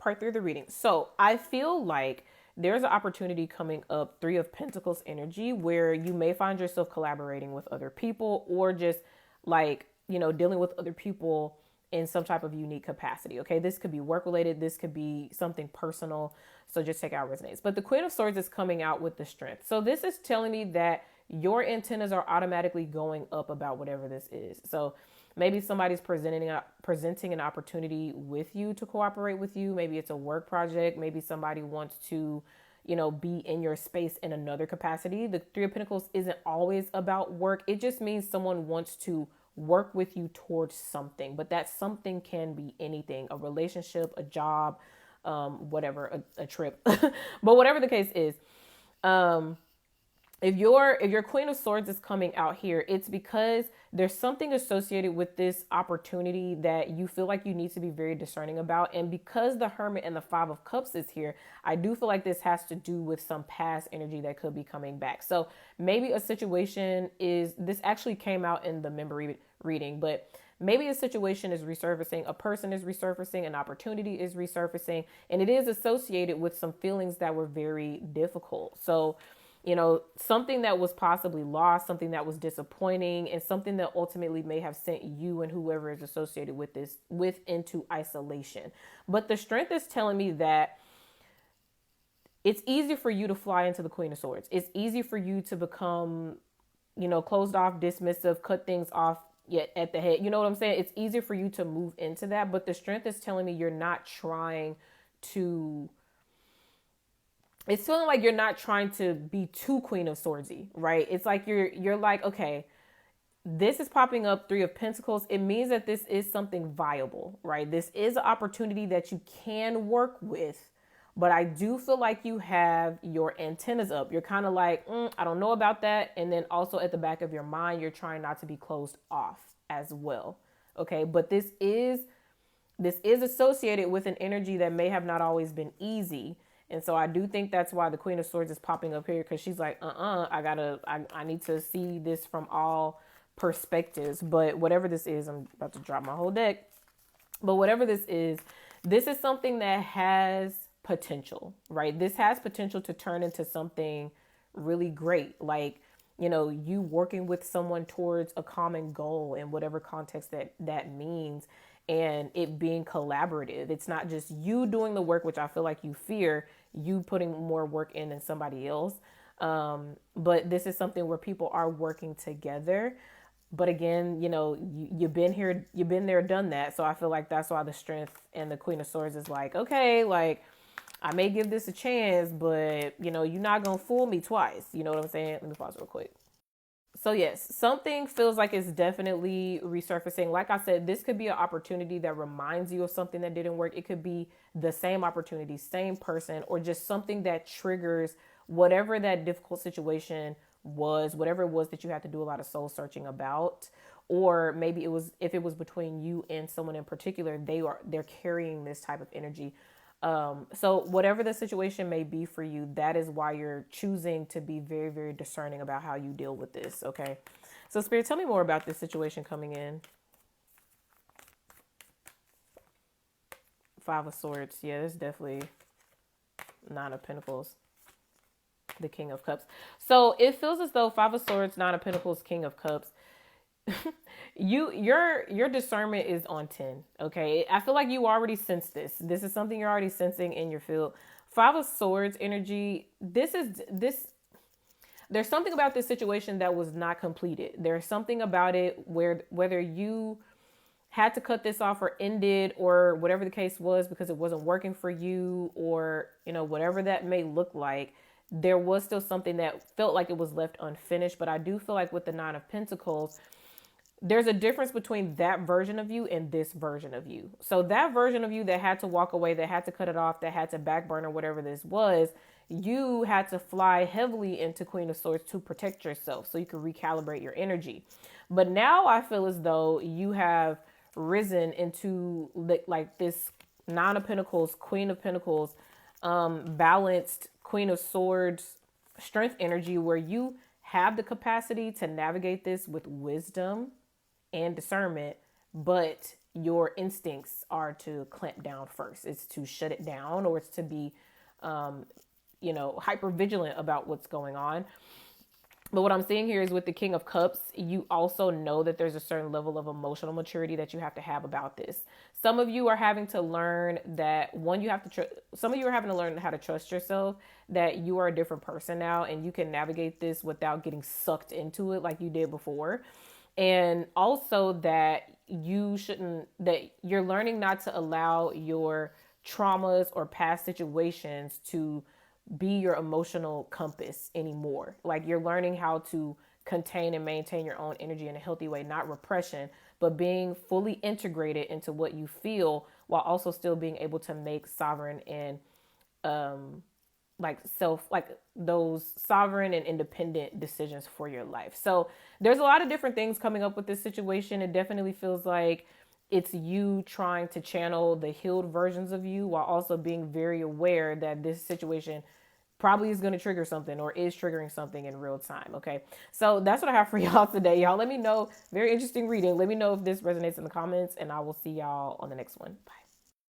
part 3 of the reading. So I feel like there's an opportunity coming up, 3 of Pentacles energy, where you may find yourself collaborating with other people, or just like, dealing with other people in some type of unique capacity. Okay. This could be work related. This could be something personal. So just take out resonates. But the Queen of Swords is coming out with the Strength. So this is telling me that your antennas are automatically going up about whatever this is. So maybe somebody's presenting an opportunity with you to cooperate with you. Maybe it's a work project. Maybe somebody wants to, be in your space in another capacity. The 3 of Pentacles isn't always about work. It just means someone wants to work with you towards something, but that something can be anything: a relationship, a job, whatever, a trip, but whatever the case is, if your Queen of Swords is coming out here, it's because there's something associated with this opportunity that you feel like you need to be very discerning about. And because the Hermit and the 5 of Cups is here, I do feel like this has to do with some past energy that could be coming back. So maybe a situation this actually came out in the member reading, but maybe a situation is resurfacing, a person is resurfacing, an opportunity is resurfacing, and it is associated with some feelings that were very difficult. So something that was possibly lost, something that was disappointing, and something that ultimately may have sent you and whoever is associated with this into isolation. But the Strength is telling me that it's easy for you to fly into the Queen of Swords. It's easy for you to become, closed off, dismissive, cut things off yet at the head. You know what I'm saying? It's easier for you to move into that. But the Strength is telling me you're not trying to... It's feeling like you're not trying to be too Queen of Swordsy, right? It's like you're like, okay, this is popping up, 3 of Pentacles. It means that this is something viable, right? This is an opportunity that you can work with, but I do feel like you have your antennas up. You're kind of like, I don't know about that. And then also at the back of your mind, you're trying not to be closed off as well. Okay. But this is associated with an energy that may have not always been easy. And so I do think that's why the Queen of Swords is popping up here, because she's like, I need to see this from all perspectives. But whatever this is, I'm about to drop my whole deck. But whatever this is something that has potential, right? This has potential to turn into something really great. Like, you working with someone towards a common goal in whatever context that means. And it being collaborative. It's not just you doing the work, which I feel like you fear, you putting more work in than somebody else. But this is something where people are working together. But again, you've been there, done that. So I feel like that's why the Strength and the Queen of Swords is like, okay, like I may give this a chance, but you're not going to fool me twice. You know what I'm saying? Let me pause real quick. So yes, something feels like it's definitely resurfacing. Like I said, this could be an opportunity that reminds you of something that didn't work. It could be the same opportunity, same person, or just something that triggers whatever that difficult situation was, whatever it was that you had to do a lot of soul searching about. Or maybe if it was between you and someone in particular, they're carrying this type of energy. So whatever the situation may be for you, that is why you're choosing to be very, very discerning about how you deal with this. Okay. So Spirit, tell me more about this situation coming in. 5 of Swords. Yeah, this is definitely 9 of Pentacles, the King of Cups. So it feels as though 5 of Swords, 9 of Pentacles, King of Cups, your discernment is on 10. Okay. I feel like you already sense this. This is something you're already sensing in your field. 5 of Swords energy. There's something about this situation that was not completed. There's something about it whether you had to cut this off or ended or whatever the case was because it wasn't working for you, or, whatever that may look like, there was still something that felt like it was left unfinished. But I do feel like with the 9 of Pentacles, there's a difference between that version of you and this version of you. So that version of you that had to walk away, that had to cut it off, that had to back burner, whatever this was, you had to fly heavily into Queen of Swords to protect yourself so you could recalibrate your energy. But now I feel as though you have risen into like this 9 of Pentacles, Queen of Pentacles, balanced Queen of Swords, Strength energy, where you have the capacity to navigate this with wisdom and discernment, but your instincts are to clamp down first. It's to shut it down, or it's to be, hyper vigilant about what's going on. But what I'm seeing here is with the King of Cups, you also know that there's a certain level of emotional maturity that you have to have about this. Some of you are having to learn that some of you are having to learn how to trust yourself, that you are a different person now and you can navigate this without getting sucked into it like you did before. And also that you're learning not to allow your traumas or past situations to be your emotional compass anymore. Like, you're learning how to contain and maintain your own energy in a healthy way, not repression, but being fully integrated into what you feel while also still being able to make sovereign and those sovereign and independent decisions for your life. So there's a lot of different things coming up with this situation. It definitely feels like it's you trying to channel the healed versions of you while also being very aware that this situation probably is going to trigger something or is triggering something in real time. Okay. So that's what I have for y'all today. Y'all let me know. Very interesting reading. Let me know if this resonates in the comments, and I will see y'all on the next one. Bye.